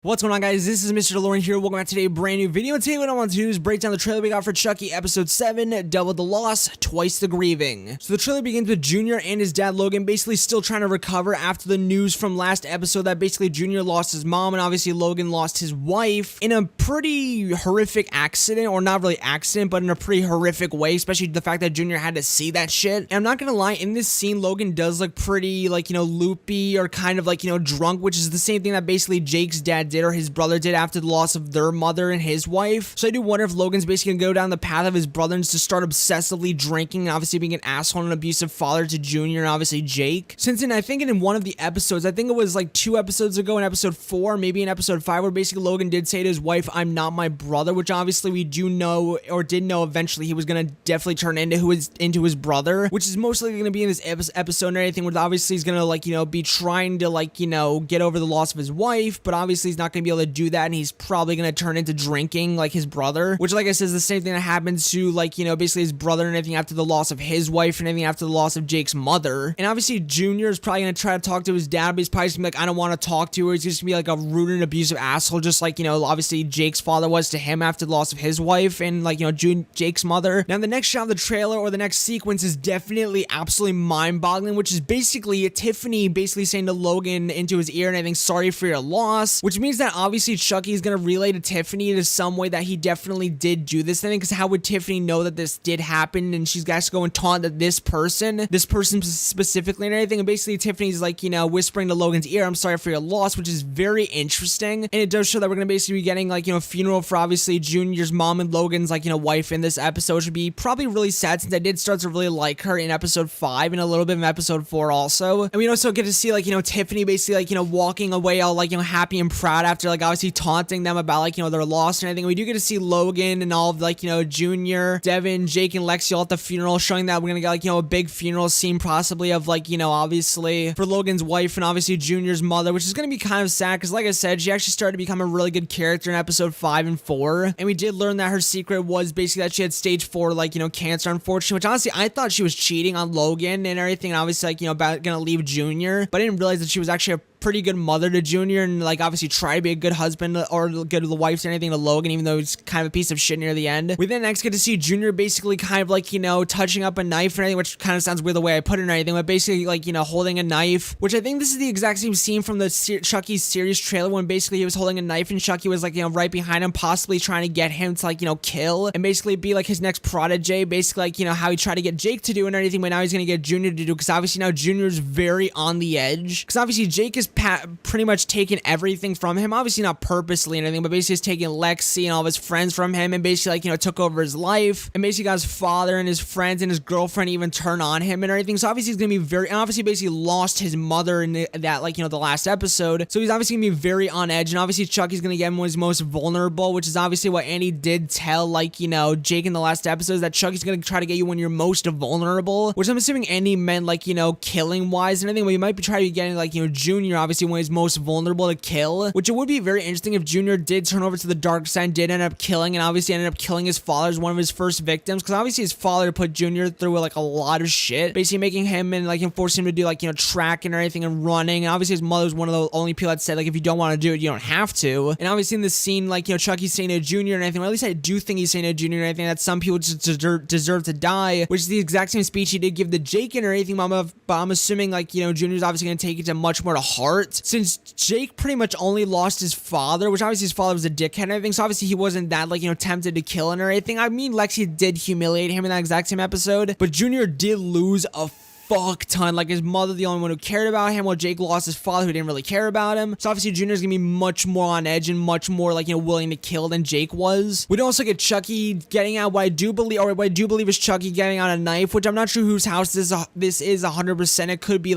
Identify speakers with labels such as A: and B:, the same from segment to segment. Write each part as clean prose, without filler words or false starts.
A: What's going on, guys? This is Mr. DeLorean here. Welcome back to a brand new video. And today what I want to do is break down the trailer we got for Chucky episode 7, Double the Loss, Twice the Grieving. So the trailer begins with Junior and his dad Logan basically still trying to recover after the news from last episode that basically Junior lost his mom and obviously Logan lost his wife in a pretty horrific accident, or not really accident, but in a pretty horrific way, especially the fact that Junior had to see that shit. And I'm not gonna lie, in this scene Logan does look pretty loopy or kind of drunk, which is the same thing that basically Jake's dad did, or his brother did, after the loss of their mother and his wife. So I do wonder if Logan's basically gonna go down the path of his brother and to start obsessively drinking and obviously being an asshole and an abusive father to Junior and obviously Jake. Since I think in one of the episodes, I think it was like 2 episodes ago in episode 4, maybe in episode 5, where basically Logan did say to his wife, "I'm not my brother," which obviously we do know, or did know eventually he was gonna definitely turn into his brother, which is most likely gonna be in this episode and everything, where obviously he's gonna be trying to get over the loss of his wife, but obviously he's not gonna be able to do that, and he's probably gonna turn into drinking like his brother, which, like I said, is the same thing that happens to basically his brother and everything after the loss of his wife and everything after the loss of Jake's mother. And obviously Junior is probably gonna try to talk to his dad, but he's probably just gonna be like, "I don't want to talk to her." He's just gonna be like a rude and abusive asshole, just like obviously Jake's father was to him after the loss of his wife and Jake's mother. Now the next shot of the trailer, or the next sequence, is definitely absolutely mind-boggling, which is basically Tiffany basically saying to Logan into his ear and everything, "Sorry for your loss," which means that obviously Chucky is gonna relay to Tiffany in some way that he definitely did do this thing, because how would Tiffany know that this did happen? And she's got to go and taunt that this person specifically and everything. And basically Tiffany's whispering to Logan's ear, "I'm sorry for your loss," which is very interesting. And it does show that we're gonna basically be getting a funeral for obviously Junior's mom and Logan's wife in this episode, which would be probably really sad, since I did start to really like her in episode 5 and a little bit in episode 4 also. And we also get to see Tiffany basically walking away all happy and proud after obviously taunting them about their loss and everything. We do get to see Logan and all of Junior, Devon, Jake, and Lexy all at the funeral, showing that we're gonna get a big funeral scene possibly of obviously for Logan's wife and obviously Junior's mother, which is gonna be kind of sad, because like I said, she actually started to become a really good character in episode 5 and 4, and we did learn that her secret was basically that she had stage 4 cancer, unfortunately, which honestly I thought she was cheating on Logan and everything, and obviously about gonna leave Junior, but I didn't realize that she was actually a pretty good mother to Junior, and obviously try to be a good husband or good to the wife and anything to Logan, even though he's kind of a piece of shit near the end. We then next get to see Junior basically kind of touching up a knife and anything, which kind of sounds weird the way I put it and anything, but basically holding a knife, which I think this is the exact same scene from the Chucky series trailer, when basically he was holding a knife and Chucky was right behind him, possibly trying to get him to kill and basically be his next protege, basically how he tried to get Jake to do and everything, but now he's gonna get Junior to do, because obviously now Junior's very on the edge, because obviously Jake is pretty much taken everything from him, obviously not purposely and anything, but basically he's taken Lexy and all of his friends from him, and basically took over his life, and basically got his father and his friends and his girlfriend even turn on him and everything. So obviously he's gonna be and obviously basically lost his mother in that the last episode, so he's obviously gonna be very on edge, and obviously Chucky's gonna get him when he's most vulnerable, which is obviously what Andy did tell Jake in the last episode, that Chucky's gonna try to get you when you're most vulnerable, which I'm assuming Andy meant killing wise and everything, but you might be trying to be getting Junior obviously when he's most vulnerable to kill, which it would be very interesting if Junior did turn over to the dark side, did end up killing, and obviously ended up killing his father as one of his first victims, because obviously his father put Junior through a lot of shit, basically making him and forcing him to do track and everything and running, and obviously his mother was one of the only people that said if you don't want to do it, you don't have to. And obviously in this scene Chucky's saying to Junior and anything, or at least I do think he's saying to Junior and anything, that some people just deserve to die, which is the exact same speech he did give to Jake and everything, but I'm assuming Junior's obviously gonna take it to much more to heart, since Jake pretty much only lost his father, which obviously his father was a dickhead and everything, so obviously he wasn't that tempted to kill him or anything. I mean, Lexy did humiliate him in that exact same episode, but Junior did lose a fuck ton. His mother, the only one who cared about him, while Jake lost his father, who didn't really care about him. So obviously Junior's gonna be much more on edge and much more willing to kill than Jake was. We'd also get Chucky getting out what I do believe is Chucky getting out a knife, which I'm not sure whose house this is 100%. It could be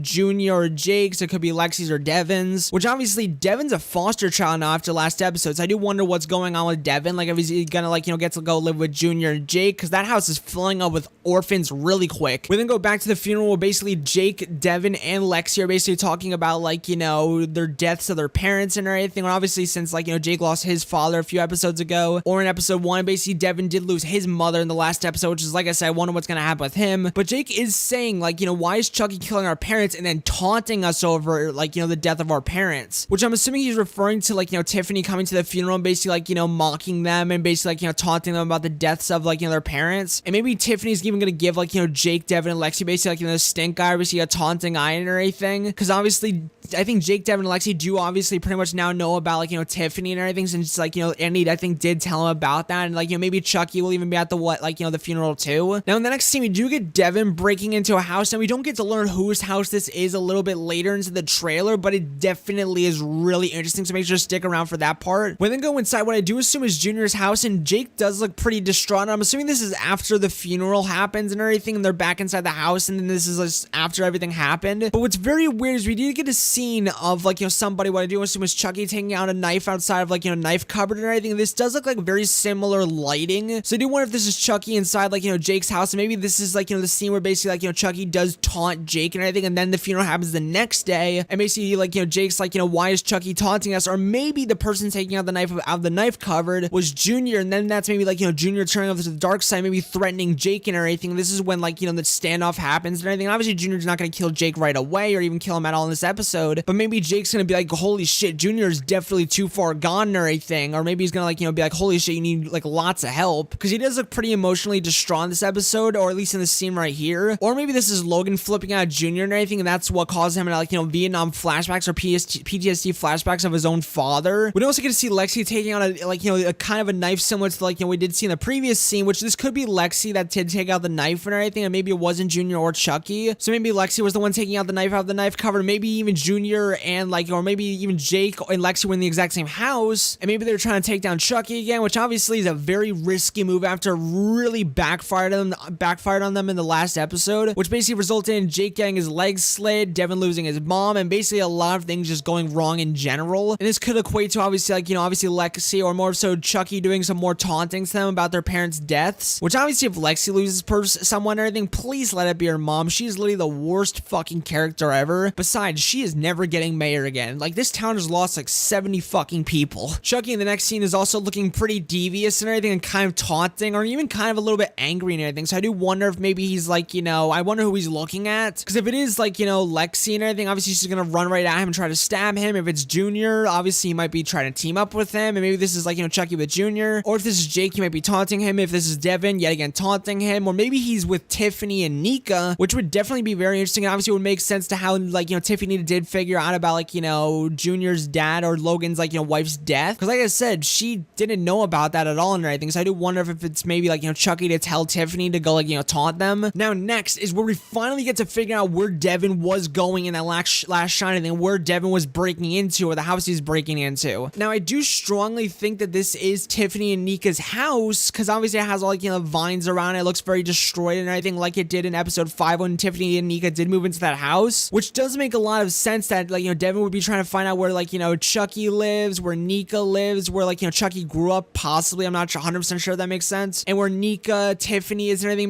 A: Junior or Jake's, it could be Lexy's or Devon's, which obviously Devon's a foster child now after last episode, so I do wonder what's going on with Devon, if he's gonna get to go live with Junior and Jake, because that house is filling up with orphans really quick. We then go back to to the funeral where basically Jake, Devon, and Lexy are basically talking about, like, you know, their deaths of their parents and everything. Or obviously, since, like, you know, Jake lost his father a few episodes ago, or in episode 1, basically Devon did lose his mother in the last episode, which is, like I said, I wonder what's gonna happen with him. But Jake is saying, like, you know, why is Chucky killing our parents and then taunting us over, like, you know, the death of our parents? Which I'm assuming he's referring to, like, you know, Tiffany coming to the funeral and basically, like, you know, mocking them and basically, like, you know, taunting them about the deaths of, like, you know, their parents. And maybe Tiffany's even gonna give, like, you know, Jake, Devon, and Lexy basically, like, you know, the stink eye, basically a taunting eye and everything. Because obviously, I think Jake, Devon, and Lexy do obviously pretty much now know about, like, you know, Tiffany and everything, since, like, you know, Andy, I think, did tell him about that. And, like, you know, maybe Chucky will even be at the, like, you know, the funeral too. Now, in the next scene, we do get Devon breaking into a house, and we don't get to learn whose house this is a little bit later into the trailer, but it definitely is really interesting, so make sure to stick around for that part. When they go inside, what I do assume is Junior's house, and Jake does look pretty distraught. I'm assuming this is after the funeral happens and everything, and they're back inside the house, and then this is just after everything happened. But what's very weird is we did get a scene of, like, you know, somebody, what I do assume is Chucky taking out a knife outside of, like, you know, knife cupboard and everything. This does look like very similar lighting, so I do wonder if this is Chucky inside, like, you know, Jake's house, and maybe this is, like, you know, the scene where basically, like, you know, Chucky does taunt Jake and everything, and then the funeral happens the next day, and basically, like, you know, Jake's like, you know, why is Chucky taunting us? Or maybe the person taking out the knife out of the knife cupboard was Junior, and then that's maybe, like, you know, Junior turning over to the dark side, maybe threatening Jake and everything. This is when, like, you know, the standoff happens and everything. And obviously, Junior's not gonna kill Jake right away or even kill him at all in this episode, but maybe Jake's gonna be like, holy shit, Junior's definitely too far gone or anything, or maybe he's gonna, like, you know, be like, holy shit, you need, like, lots of help, because he does look pretty emotionally distraught in this episode, or at least in this scene right here. Or maybe this is Logan flipping out Junior and everything, and that's what caused him to, like, you know, Vietnam flashbacks or PTSD flashbacks of his own father. We also get to see Lexy taking out a, like, you know, a kind of a knife similar to, like, you know, we did see in the previous scene, which this could be Lexy that did take out the knife and everything, and maybe it wasn't Junior or Chucky. So maybe Lexy was the one taking out the knife out of the knife cover, maybe even Junior and, like, or maybe even Jake and Lexy were in the exact same house, and maybe they're trying to take down Chucky again, which obviously is a very risky move after really backfired on them in the last episode, which basically resulted in Jake getting his legs slit, Devon losing his mom, and basically a lot of things just going wrong in general. And this could equate to obviously, like, you know, obviously Lexy, or more so Chucky, doing some more taunting to them about their parents' deaths, which obviously if Lexy loses someone or anything, please let it be her mom. She's literally the worst fucking character ever. Besides, she is never getting mayor again. Like, this town has lost like 70 fucking people. Chucky in the next scene is also looking pretty devious and everything, and kind of taunting, or even kind of a little bit angry and everything. So I do wonder if maybe he's like, you know, I wonder who he's looking at, because if it is, like, you know, Lexy and everything, obviously she's gonna run right at him and try to stab him. If it's Junior, obviously he might be trying to team up with him, and maybe this is, like, you know, Chucky with Junior. Or if this is Jake, he might be taunting him. If this is Devon, yet again taunting him. Or maybe he's with Tiffany and Nica, which would definitely be very interesting, and obviously would make sense to how, like, you know, Tiffany did figure out about, like, you know, Junior's dad or Logan's, like, you know, wife's death, because like I said, she didn't know about that at all and everything. So I do wonder if it's maybe, like, you know, Chucky to tell Tiffany to go, like, you know, taunt them. Now next is where we finally get to figure out where Devon was going in that last shot, and then where Devon was breaking into, or the house he's breaking into. Now I do strongly think that this is Tiffany and Nica's house, because obviously it has all, like, you know, vines around it. It looks very destroyed and everything, like it did in episode 5 when Tiffany and Nica did move into that house, which does make a lot of sense that, like, you know, Devon would be trying to find out where, like, you know, Chucky lives, where Nica lives, where, like, you know, Chucky grew up, possibly. I'm not 100% sure that makes sense. And where Nica, Tiffany is and everything.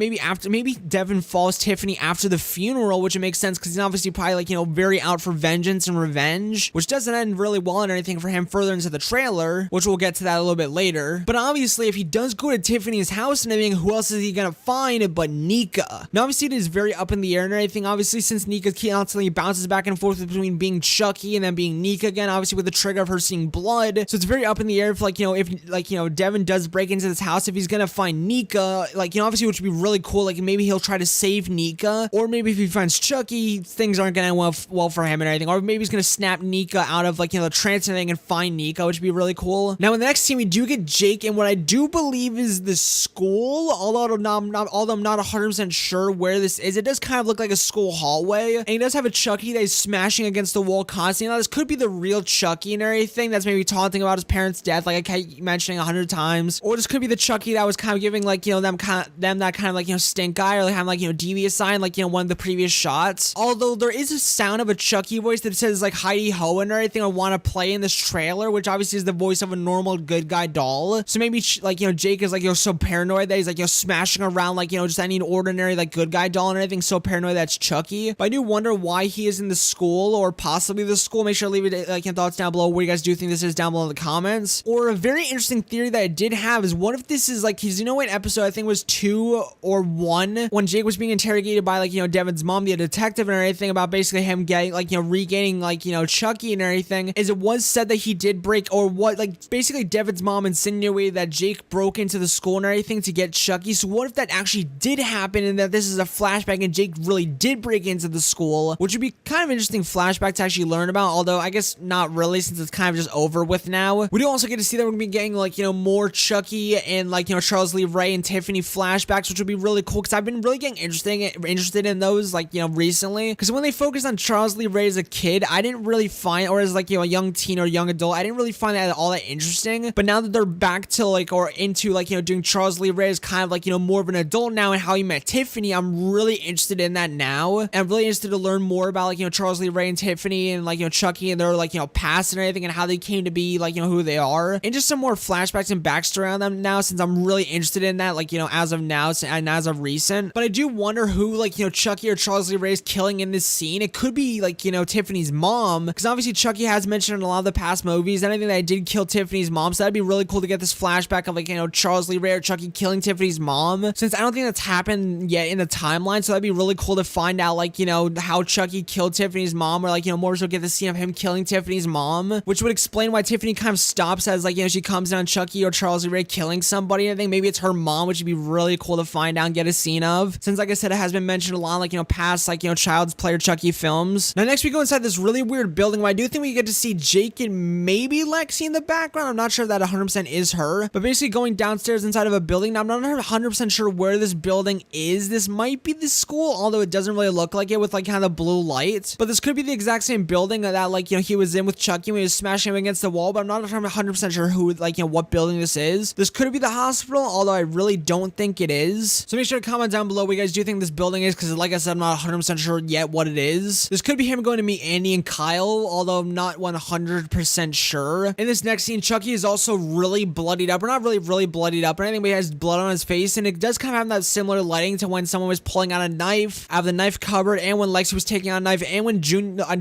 A: Maybe Devon follows Tiffany after the funeral, which it makes sense because he's obviously probably, like, you know, very out for vengeance and revenge, which doesn't end really well or anything for him further into the trailer, which we'll get to that a little bit later. But obviously, if he does go to Tiffany's house and everything, who else is he gonna find but Nica? Now, obviously, it is very up in the air and everything. Obviously, since Nica constantly bounces back and forth between being Chucky and then being Nica again, obviously with the trigger of her seeing blood, so it's very up in the air if, like, you know, if, like, you know, Devon does break into this house, if he's gonna find Nica, like, you know, obviously, which would be really cool. Like, maybe he'll try to save Nica, or maybe if he finds Chucky, things aren't gonna end well for him and everything, or maybe he's gonna snap Nica out of, like, you know, the trance and everything and find Nica, which would be really cool. Now, in the next scene, we do get Jake in what I do believe is the school, although I'm not 100% sure where this is. It does kind of look like a school hallway, and he does have a Chucky that is smashing against the wall constantly. Now, this could be the real Chucky and everything that's maybe taunting about his parents' death, like I kept mentioning 100 times. Or this could be the Chucky that was kind of giving, like, you know, them that kind of, like, you know, stink eye, or like, kind of, like, you know, devious sign, like, you know, one of the previous shots. Although there is a sound of a Chucky voice that says, like, Heidi Ho and everything I want to play in this trailer, which obviously is the voice of a normal good guy doll. So maybe, like, you know, Jake is, like, you know, so paranoid that he's, like, you know, smashing around, like, you know, just any ordinary, like, good guy doll and everything, so paranoid that's Chucky. But I do wonder why he is in the school, or possibly the school. Make sure to leave it, like, your thoughts down below. What you guys do think this is down below in the comments. Or a very interesting theory that I did have is, what if this is, like, because you know what episode, I think it was 2 or 1, when Jake was being interrogated by, like, you know, Devon's mom, the detective, and everything, about basically him getting, like, you know, regaining, like, you know, Chucky and everything, is it was said that he did break, or what, like, basically Devon's mom insinuated that Jake broke into the school and everything to get Chucky. So what if that actually did happen, and that this is a flashback and Jake really did break into the school, which would be kind of interesting flashback to actually learn about, although I guess not really, since it's kind of just over with now. We do also get to see that we're gonna be getting, like, you know, more Chucky and, like, you know, Charles Lee Ray and Tiffany flashbacks, which would be really cool, because I've been really getting interested in those, like, you know, recently, because when they focused on Charles Lee Ray as a kid, I didn't really find, or as, like, you know, a young teen or young adult, I didn't really find that all that interesting. But now that they're back to, like, or into, like, you know, doing Charles Lee Ray as kind of, like, you know, more of an adult now, and how he met Tiffany, I'm really interested in that now, and I'm really interested to learn more about, like, you know, Charles Lee Ray and Tiffany, and, like, you know, Chucky and their, like, you know, past and everything, and how they came to be, like, you know, who they are, and just some more flashbacks and backstory on them now, since I'm really interested in that, like, you know, as of now and as of recent. But I do wonder who, like, you know, Chucky or Charles Lee Ray is killing in this scene. It could be, like, you know, Tiffany's mom, because obviously Chucky has mentioned in a lot of the past movies, and I think that I did kill Tiffany's mom, so that'd be really cool to get this flashback of, like, you know, Charles Lee Ray or Chucky killing Tiffany's mom, since I don't think that's happened yet in the timeline. So that'd be really cool to find out, like, you know, how Chucky killed Tiffany's mom, or, like, you know, more so get the scene of him killing Tiffany's mom, which would explain why Tiffany kind of stops as, like, you know, she comes down Chucky or Charles Lee Ray killing somebody. I think maybe it's her mom, which would be really cool to find out and get a scene of, since, like I said, it has been mentioned a lot, like, you know, past, like, you know, Child's Play or Chucky films. Now next we go inside this really weird building where I do think we get to see Jake and maybe Lexy in the background. I'm not sure if that 100% is her, but basically going downstairs inside of a building. Now I'm not 100% sure where this building is. This might be the school, although it doesn't really look like it with, like, kind of the blue light, but this could be the exact same building that, like, you know, he was in with Chucky when he was smashing him against the wall. But I'm not 100% sure who, like, you know, what building this is. This could be the hospital, although I really don't think it is. So make sure to comment down below what you guys do think this building is, because like I said, I'm not 100% sure yet what it is. This could be him going to meet Andy and Kyle, although I'm not 100% sure. In this next scene, Chucky is also really bloodied up, or not really bloodied up or anything, but he has blood on his face, and it does kind of have that similar lighting to when someone was pulling out a knife out of the knife cupboard, and when Lexy was taking out a knife, and when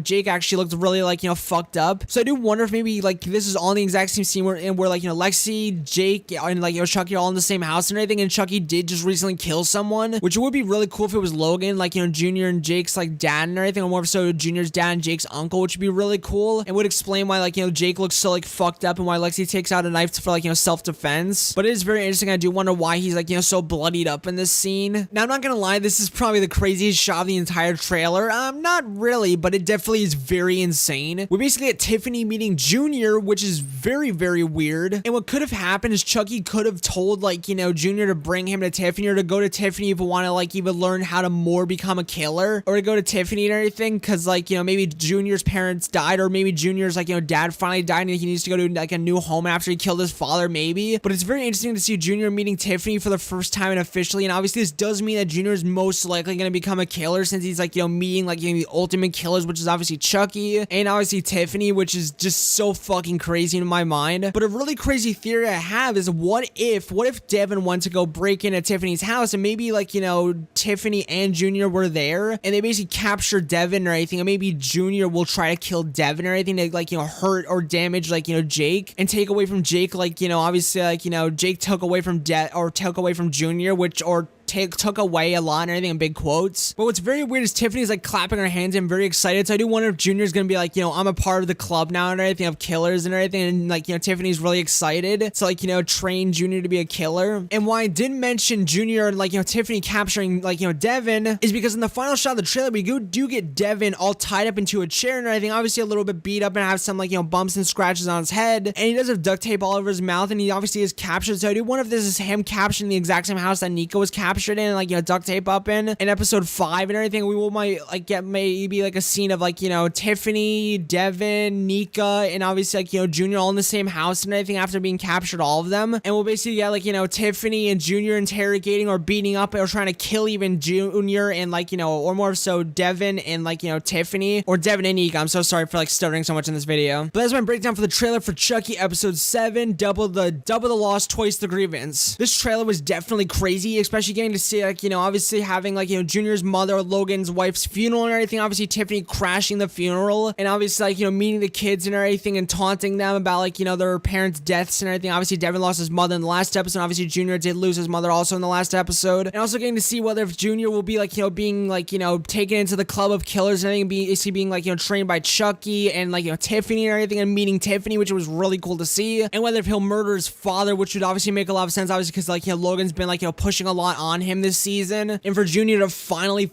A: Jake actually looked really, like, you know, fucked up. So I do wonder if maybe, like, this is all in the exact same scene where like, you know, Lexy, Jake, and, like, you know, Chucky are all in the same house and everything, and Chucky did just recently kill someone, which would be really cool if it was Logan, like, you know, Junior and Jake's, like, dad and everything, or more so Junior's dad and Jake's uncle, which would be really cool, and would explain why, like, you know, Jake looks so, like, fucked up, and why Lexy takes out a knife for, like, you know, self-defense. But it is very interesting. I do wonder why he's, like, you know, so bloodied up in this scene. Now I'm not gonna lie, this is probably the craziest shot of the entire trailer. Not really, but it definitely is very insane. We basically get Tiffany meeting Junior, which is very, very weird. And what could have happened is Chucky could have told, like, you know, Junior to bring him to Tiffany, or to go to Tiffany if you want to, like, even learn how to more become a killer, or to go to Tiffany and everything, because, like, you know, maybe Junior's parents died, or maybe Junior's, like, you know, dad finally died and he needs to go to, like, a new home after he killed his father, maybe. But it's very interesting to see Junior meeting Tiffany for the first time and officially, and obviously this does mean that Junior is most likely going to become a killer, since he's, like, you know, meeting, like, you know, the ultimate killers, which is obviously Chucky, and obviously Tiffany, which is just so fucking crazy in my mind. But a really crazy theory I have is, what if Devon went to go break into Tiffany's house, and maybe, like, you know, Tiffany and Junior were there, and they basically capture Devon or anything, and maybe Junior will try to kill Devon or anything to, like, you know, hurt or damage, like, you know, Jake, and take away from Jake, like, you know, obviously, like, you know, Jake took away from Junior, which, or took away a lot and everything in big quotes. But what's very weird is Tiffany's, like, clapping her hands and very excited. So I do wonder if Junior's gonna be like, you know, I'm a part of the club now and everything of killers and everything, and, like, you know, Tiffany's really excited to, like, you know, train Junior to be a killer. And why I didn't mention Junior and, like, you know, Tiffany capturing, like, you know, Devon is because in the final shot of the trailer we do get Devon all tied up into a chair and everything, obviously a little bit beat up and have some, like, you know, bumps and scratches on his head, and he does have duct tape all over his mouth, and he obviously is captured. So I do wonder if this is him capturing the exact same house that Nica was captured captured in and like, you know, duct tape up in episode 5 and everything. We will might like get maybe like a scene of like, you know, Tiffany, Devon, Nica, and obviously like, you know, Junior all in the same house and everything after being captured, all of them. And we'll basically get like, you know, Tiffany and Junior interrogating or beating up or trying to kill even Junior and like, you know, or more so Devon and like, you know, Tiffany, or Devon and Nica. I'm so sorry for like stuttering so much in this video. But that's my breakdown for the trailer for Chucky episode 7, double the loss, twice the grievance. This trailer was definitely crazy, especially getting to see like, you know, obviously having like, you know, Junior's mother, Logan's wife's funeral and everything, obviously Tiffany crashing the funeral, and obviously like, you know, meeting the kids and everything and taunting them about like, you know, their parents' deaths and everything. Obviously Devon lost his mother in the last episode, obviously Junior did lose his mother also in the last episode, and also getting to see whether if Junior will be like, you know, being like, you know, taken into the club of killers and everything, being like, you know, trained by Chucky and like, you know, Tiffany and everything, and meeting Tiffany, which was really cool to see, and whether if he'll murder his father, which would obviously make a lot of sense, obviously because like, you know, Logan's been like, you know, pushing a lot on him this season, and for Junior to finally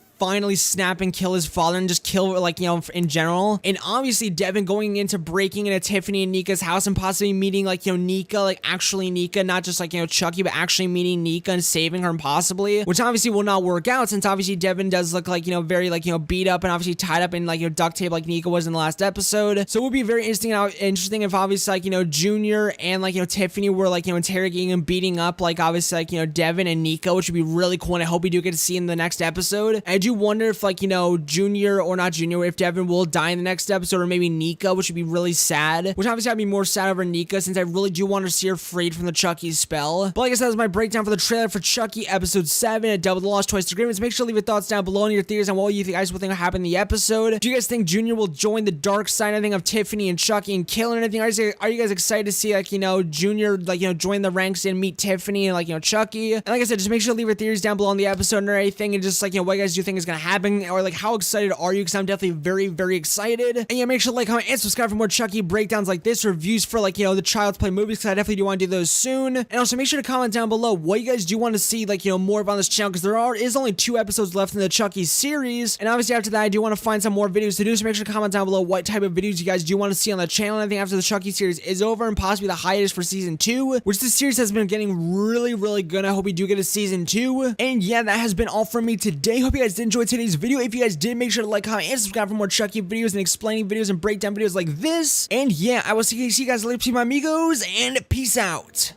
A: snap and kill his father and just kill, like, you know, in general. And obviously Devon going into breaking into Tiffany and Nica's house and possibly meeting like, you know, Nica, like actually Nica, not just like, you know, Chucky, but actually meeting Nica and saving her possibly, which obviously will not work out since obviously Devon does look like, you know, very like, you know, beat up and obviously tied up in like, you know, duct tape like Nica was in the last episode. So it would be very interesting if obviously like, you know, Junior and like, you know, Tiffany were like, you know, interrogating and beating up like obviously like, you know, Devon and Nica, which would be really cool, and I hope we do get to see in the next episode. I do wonder if like, you know, Junior or not Junior, if Devon will die in the next episode, or maybe Nica, which would be really sad, which obviously I'd be more sad over Nica since I really do want to see her freed from the Chucky spell. But like I said, that was my breakdown for the trailer for Chucky episode 7, a double the loss, twice the grievance. Make sure to leave your thoughts down below and your theories on what you guys will think will happen in the episode. Do you guys think Junior will join the dark side, I think, of Tiffany and Chucky and kill anything? Are you guys excited to see like, you know, Junior like, you know, join the ranks and meet Tiffany and like, you know, Chucky? And like I said, just make sure to leave your theories down below on the episode and everything, and just like, you know, what you guys do think is gonna happen, or like how excited are you? Because I'm definitely very, very excited. And yeah, make sure to like, comment, and subscribe for more Chucky breakdowns like this, reviews for like, you know, the Child's Play movies, because I definitely do want to do those soon. And also make sure to comment down below what you guys do want to see, like, you know, more of on this channel, because there is only 2 episodes left in the Chucky series, and obviously after that I do want to find some more videos to do, so make sure to comment down below what type of videos you guys do want to see on the channel. And I think after the Chucky series is over and possibly the hiatus for season 2, which this series has been getting really, really good, I hope we do get a season 2. And yeah, that has been all from me today. Hope you guys did enjoy today's video. If you guys did, make sure to like, comment, and subscribe for more Chucky videos and explaining videos and breakdown videos like this. And yeah, I will see you guys later, my amigos, and peace out.